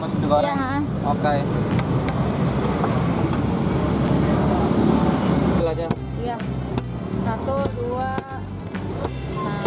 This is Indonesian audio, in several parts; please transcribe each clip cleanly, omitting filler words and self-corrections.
masih digoreng? Iya. Oke. Ambil aja. Iya. 1, 2. Nah.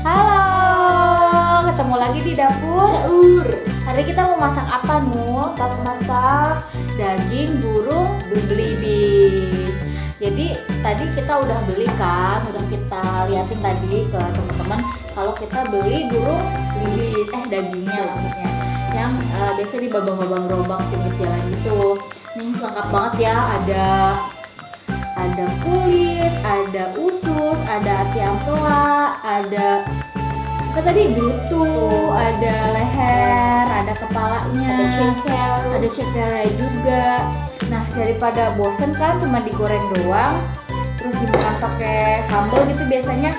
Halo, ketemu lagi di dapur Syaur. Hari kita mau masak apa, Nu? Kita mau masak daging burung belibis. Jadi tadi kita udah beli kan, udah kita liatin tadi ke teman-teman kalau kita beli burung belibis, dagingnya maksudnya, yang biasa di babang-babang gerobak pinggir jalan gitu. Nih lengkap banget ya, ada kulit, ada usus, ada ati ampela, ada apa tadi, brutu, ada leher, ada kepalanya, ada cekernya juga. Nah, daripada bosen kan cuma digoreng doang, terus dimakan pakai sambal gitu biasanya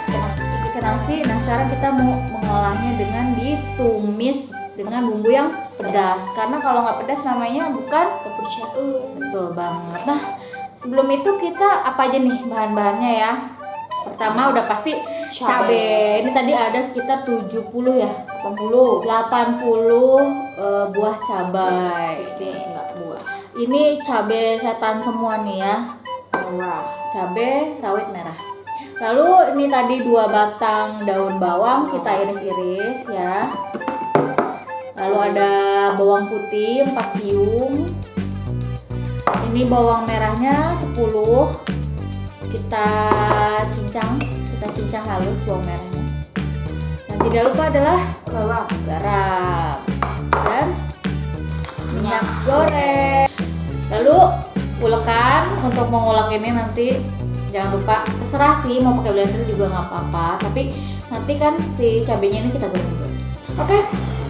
ikan nasi. Nah, sekarang kita mau mengolahnya dengan ditumis dengan bumbu yang pedas. Karena kalau nggak pedas namanya bukan dapur Syaur. Betul banget. Nah, sebelum itu kita apa aja nih bahan-bahannya ya? Pertama udah pasti cabai. Ini tadi ada sekitar 70 ya, 80 buah cabai. Ini enggak buah. Ini cabai setan semua nih ya. Merah. Cabai rawit merah. Lalu ini tadi 2 batang daun bawang kita iris-iris ya. Lalu ada bawang putih 4 siung. Ini bawang merahnya 10. Kita cincang halus bawang merahnya. Dan tidak lupa adalah garam dan minyak goreng. Lalu ulekan. Untuk mengulek ini nanti jangan lupa, terserah sih mau pakai blender juga nggak apa-apa, tapi nanti kan si cabenya ini kita goreng dulu. Oke,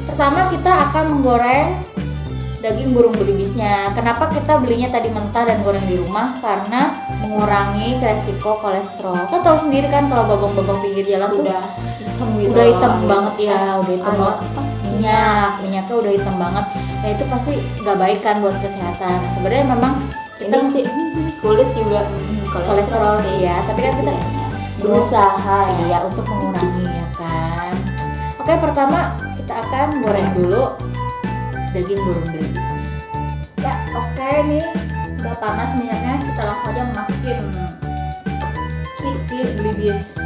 pertama kita akan menggoreng daging burung belibisnya. Kenapa kita belinya tadi mentah dan goreng di rumah? Karena mengurangi resiko kolesterol. Kan tahu sendiri kan kalau babang-babang pinggir jalan tuh Udah hitam gitu. udah hitam banget ya, udah hitam Ada banget. Minyaknya udah hitam banget. Nah itu pasti nggak baik kan buat kesehatan. Nah, sebenarnya memang Ini sih kulit juga kolesterol sih ya, tapi kan kita berusaha ya untuk mengurangi ya kan. Oke, pertama kita akan goreng dulu daging burung belibisnya. Ya, oke nih udah panas minyaknya, kita langsung aja masukin si belibis.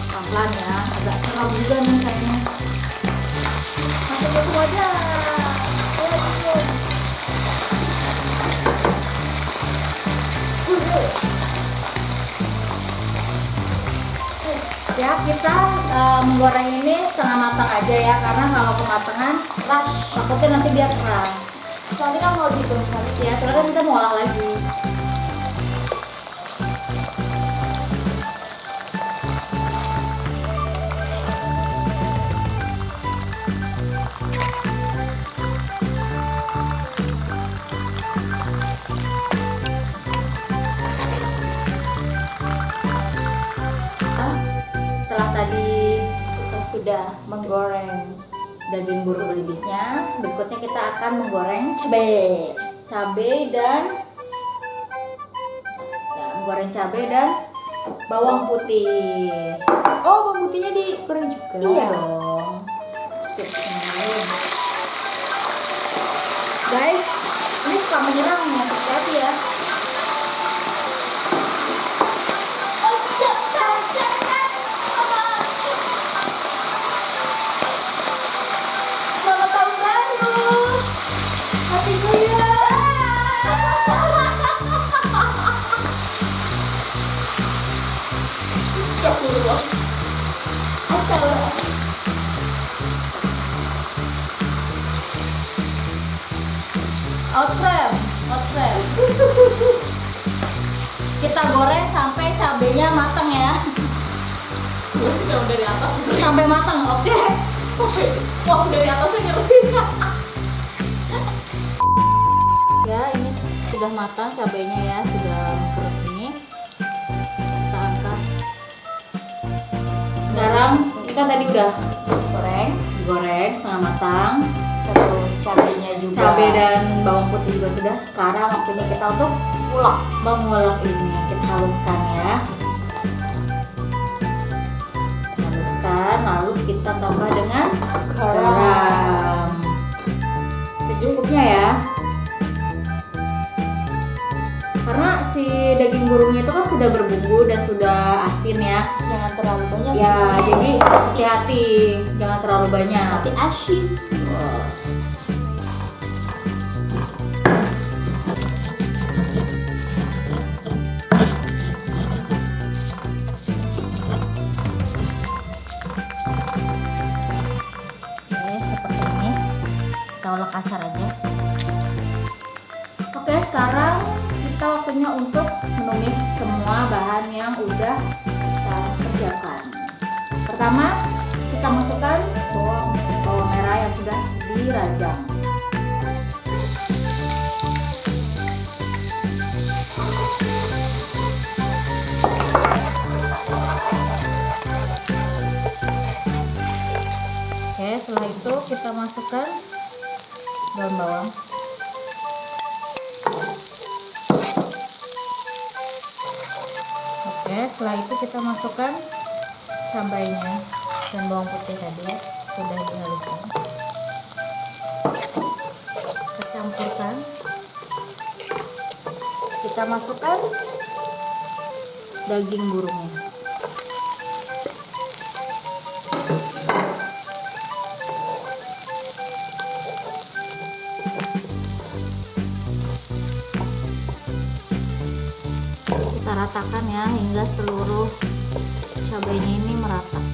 Pelan-pelan ya, agak seram juga nih kayaknya. Masukin semua aja. Ya, kita menggoreng ini setengah matang aja ya, karena kalau kematangan takutnya nanti dia keras. Soalnya kan mau dihitung ya, soalnya kan kita mau olah lagi. Setelah tadi kita sudah menggoreng daging burung belibisnya, berikutnya kita akan menggoreng cabai dan menggoreng cabai dan bawang putih. Oh, bawang putihnya digoreng juga. Iya dong. Terus kita nyalain. Guys, ini suka menyerang ya, hati-hati ya. Selamat tahun baru. Happy New Year. Kita goreng sampai cabenya matang ya. Udah dari atas. Sampai matang, oke. Wah, dari atasnya nyerutin. Ya, ini sudah matang cabenya ya, sudah mengkerut ini. Kita angkat. Sekarang kita tadi udah digoreng setengah matang. Terus cabenya juga. Cabai dan bawang putih juga sudah. Sekarang waktunya kita untuk mengulek ini. Kita haluskan ya. Haluskan, lalu kita tambah dengan garam. Secukupnya ya. Karena si daging burungnya itu kan sudah berbumbu dan sudah asin ya. Jangan terlalu banyak. Ya, jadi hati-hati, jangan terlalu banyak. Nanti asin. Oke, seperti ini. Kita ulek kasar aja. Oke, sekarang kita waktunya untuk menumis semua bahan yang udah kita persiapkan. Pertama, kita masukkan bawang merah yang sudah dirajang. Oke, setelah itu kita masukkan daun bawang. Oke, setelah itu kita masukkan cabainya dan bawang putih tadi sudah dihaluskan. Kita campurkan. Kita masukkan daging burungnya. Kita ratakan ya hingga seluruh cabainya ini merata.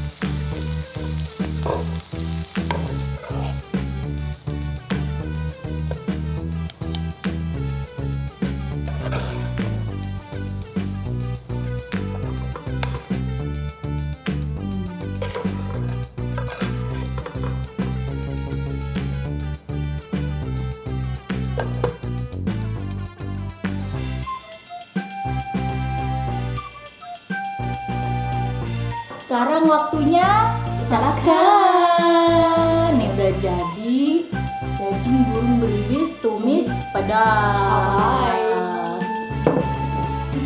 Sekarang waktunya kita makan. Ini udah jadi daging burung belibis tumis pedas.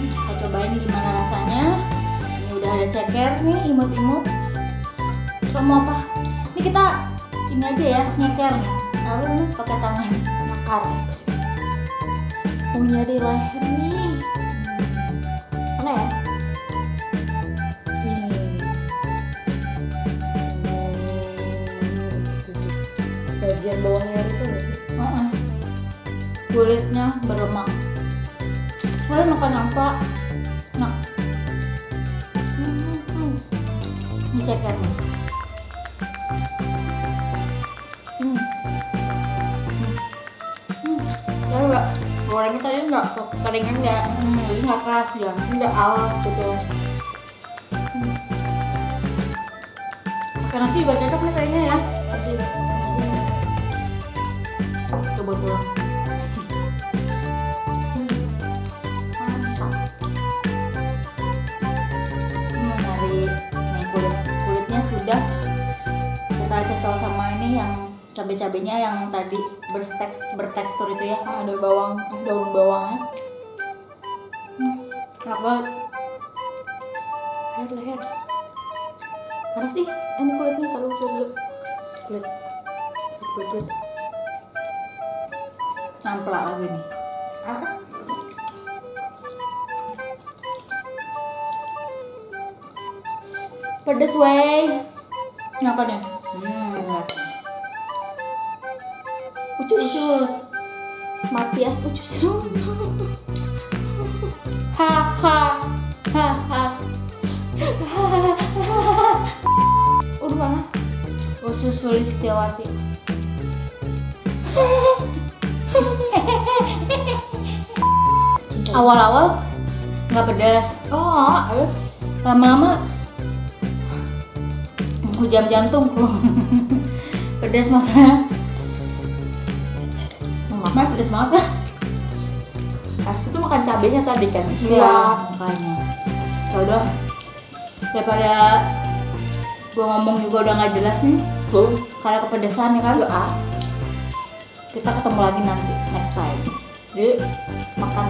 Kita cobain gimana rasanya. Ini udah ada ceker nih, imut-imut. Kamu apa? Ini kita ini aja ya, nyeker nih. Lalu nih pakai tangan nyakar. Mau nyari leher nih. Mana ya? Bagian bawahnya itu nggak sih? Kulitnya berlemak. Kalian makan apa? Nah, ini ceker nih. Ya enggak, gorengnya tadi enggak keringan enggak, jadi enggak keras ya, enggak awet gitu. Pakai nasi juga cocok nih kayaknya ya. Coba tulang. Mantap. Ini dari kulitnya sudah kita cocok sama ini yang cabai-cabainya yang tadi bertekstur itu ya. Ada daun bawangnya. Apa? Leher. Panas sih. Ini kulitnya taruh dulu. Kulit. Namplak lagi nih. Pedes wey. Kenapa nih? Ucus. Matias ucus. Udah banget. Usus Sulistiawati. Awal-awal nggak pedas. Oh, Lama-lama hujam jantungku. Pedas maksudnya. Mama pedas banget ya. Pasti tuh makan cabenya tadi kan. Makanya. Ya udah. Daripada gua ngomong juga udah nggak jelas nih. Karena kepedesan ya kan. Kita ketemu lagi nanti next time. Jadi makan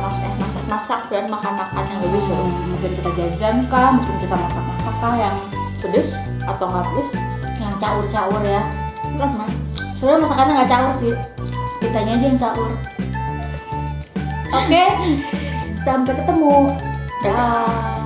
masak dan makan yang lebih seru. Mungkin kita jajan kah, mungkin kita masak kah yang Pedes atau nggak pedes? yang caur ya. Enggak mah. Sebenarnya masakannya nggak caur sih, kitanya aja yang caur. Oke, sampai ketemu. Dah.